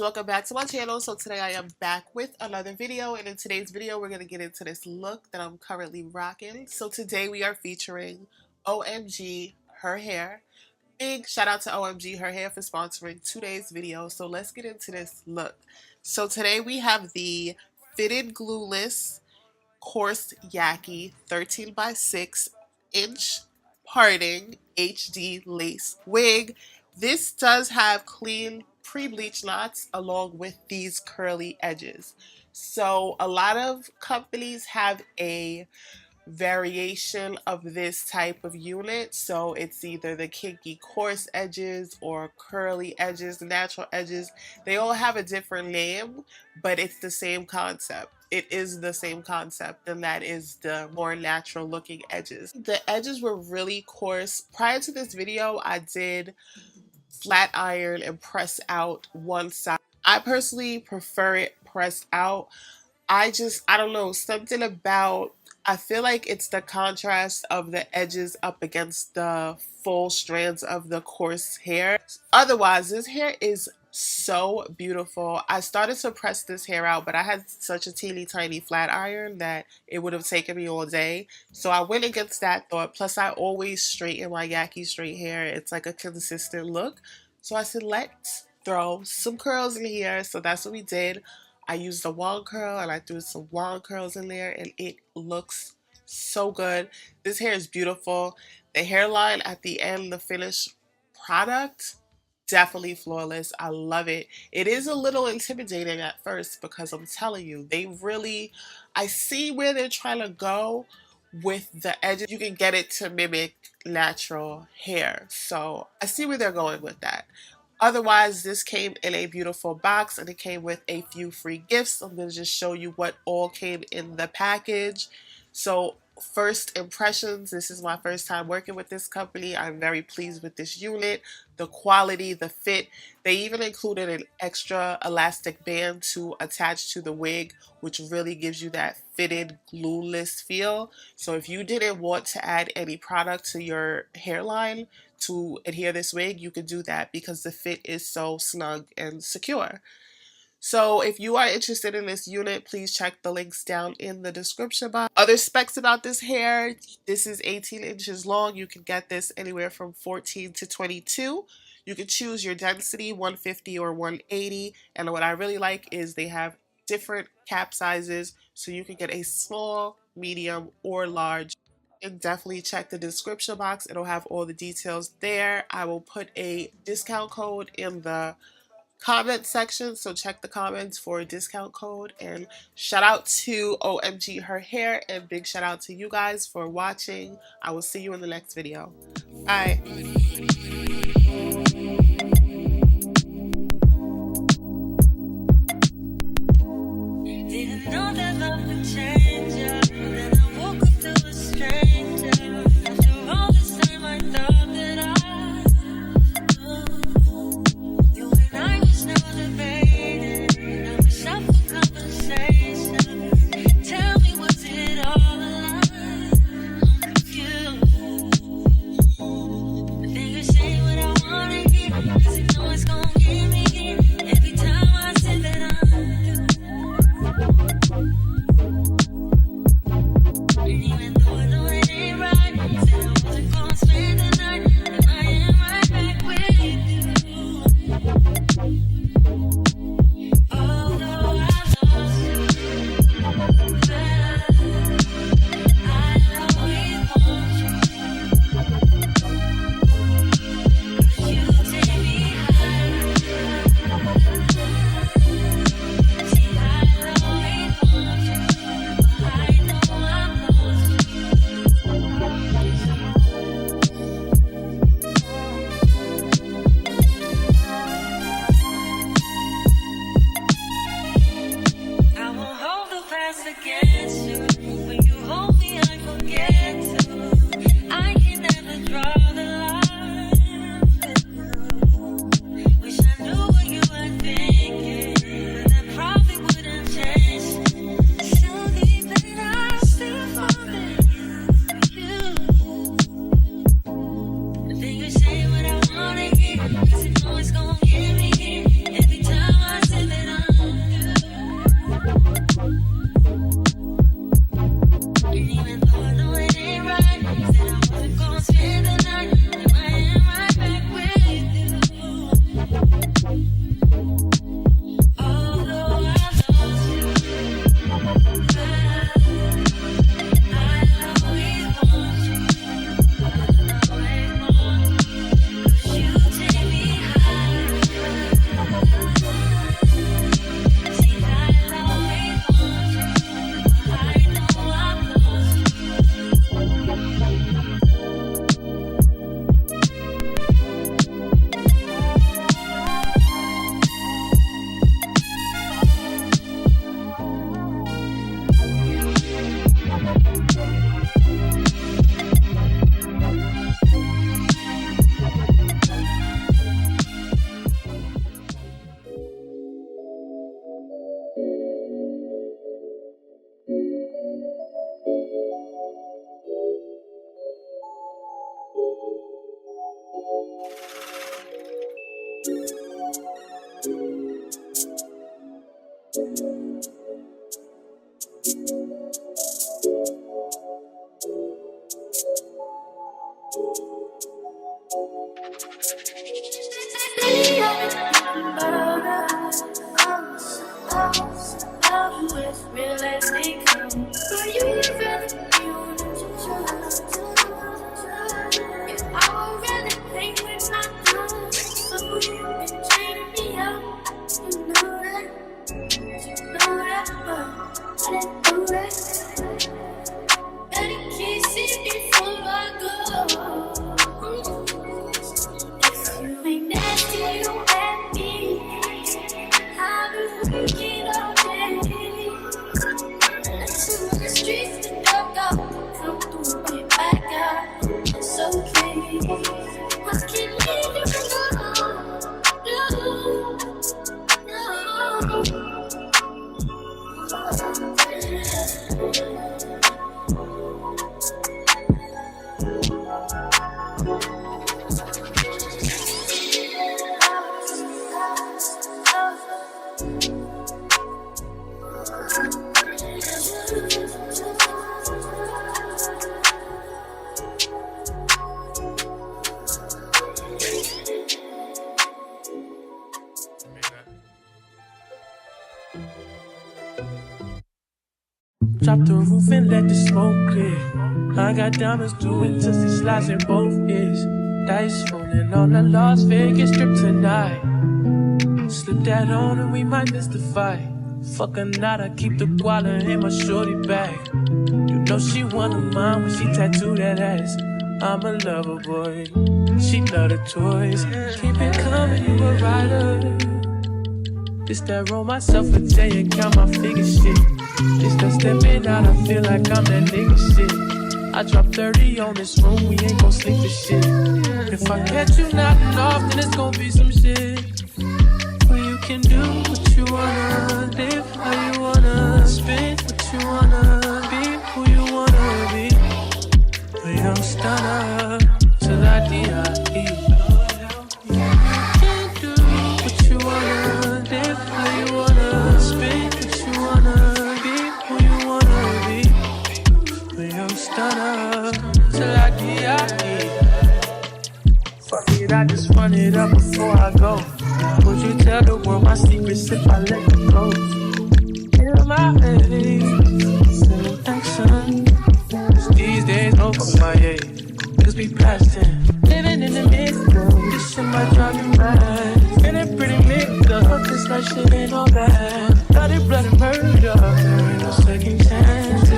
welcome back to my channel. So today I am back with another video, and in today's video we're going to get into this look that I'm currently rocking. So today we are featuring OMG Her Hair. Big shout out to OMG Her Hair for sponsoring today's video. So let's get into this look. So today we have the fitted glueless coarse yaki 13 by 6 inch parting HD lace wig. This does have clean pre-bleach knots along with these curly edges. So a lot of companies have a variation of this type of unit. So it's either the kinky coarse edges or curly edges, natural edges. They all have a different name, but it's the same concept. It is the same concept, and that is the more natural looking edges. The edges were really coarse. Prior to this video, I did flat iron and press out one side. I personally prefer it pressed out. I don't know, something about, I feel like it's the contrast of the edges up against the full strands of the coarse hair. Otherwise, this hair is so beautiful. I started to press this hair out, but I had such a teeny tiny flat iron that it would have taken me all day. So I went against that thought. Plus, I always straighten my yaki straight hair. It's like a consistent look. So I said, let's throw some curls in here. So that's what we did. I used a wand curl and I threw some wand curls in there, and it looks so good. This hair is beautiful. The hairline at the end, the finished product, definitely flawless. I love it. It is a little intimidating at first because I'm telling you, I see where they're trying to go with the edges. You can get it to mimic natural hair. So I see where they're going with that. Otherwise, this came in a beautiful box and it came with a few free gifts. I'm going to just show you what all came in the package. So first impressions, this is my first time working with this company. I'm very pleased with this unit, the quality, the fit. They even included an extra elastic band to attach to the wig, which really gives you that fitted glueless feel. So if you didn't want to add any product to your hairline to adhere this wig, you could do that because the fit is so snug and secure. So if you are interested in this unit, please check the links down in the description box. Other specs about this hair, this is 18 inches long. You can get this anywhere from 14 to 22. You can choose your density, 150 or 180. And what I really like is they have different cap sizes, so you can get a small, medium, or large. And definitely check the description box. It'll have all the details there. I will put a discount code in the comment section, so check the comments for a discount code. And shout out to OMG Her Hair, and big shout out to you guys for watching. I will see you in the next video. Bye. Didn't know that love would change ya. Then I woke up to a stranger. After all this time I thought that you and I was never debated. I wish I for conversation. Tell me, was it all a lie? I'm confused. I think I say what I wanna hear. Drop the roof and let the smoke clear. I got diamonds doing tussie slides in both ears. Dice rolling on the Las Vegas strip tonight. Slip that on and we might miss the fight. Fuck or not, I keep the guala in my shorty bag. You know she one of mine when she tattooed that ass. I'm a lover boy, she love the toys. Keep it coming, you a rider. This that roll myself a J and count my figure shit. This that stepping out, I feel like I'm that nigga shit. I drop 30 on this room, we ain't gon' sleep this shit. If I catch you nodding off, then it's gon' be some shit. Where you can do what you wanna, live how you wanna, spin what you wanna, be who you wanna be. A young stunner, till I die. You can do what you wanna, live how you wanna, spin what you wanna, be who you wanna be. A young stunner, till I die. Fuck it, I just run it up before I go. Would you tell the world my secrets if I let you go? In my head, sending action. These days, no fuck my age. Cause we blasting, living in the midst of this shit might drive you mad. And it pretty mixed up, this like shit ain't all bad. Bloody, bloody murder, there ain't no second chances.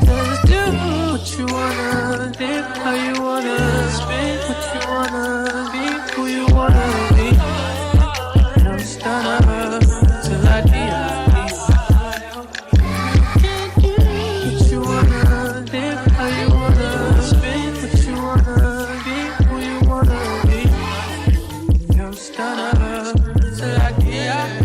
Just do what you wanna, live how you wanna, spin what you wanna, be who you wanna be. Don't stop till I die. What you wanna, live how you wanna, spin what you wanna, be who you wanna be. Don't stop till I die.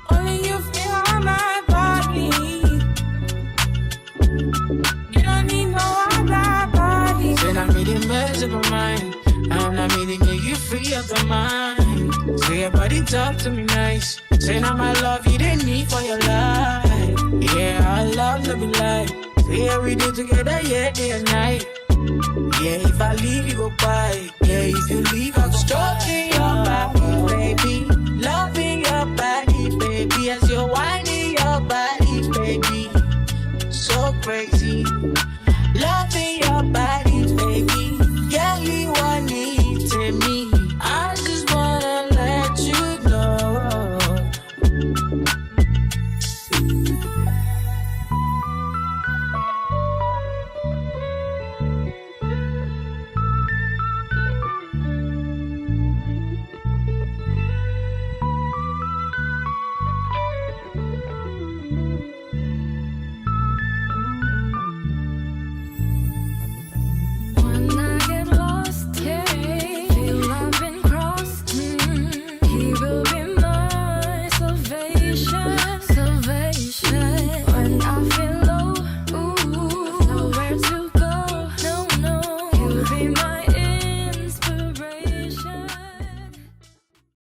Only you feel on my body. talk to me nice. Say now my love you didn't need for your life. Yeah, I love to be like. Yeah, we do together, yeah, day and night. Yeah, if I leave, you go by. Yeah, if you leave, I go stroking your body, baby. Loving your body, baby. As you're whining your body, baby. So crazy.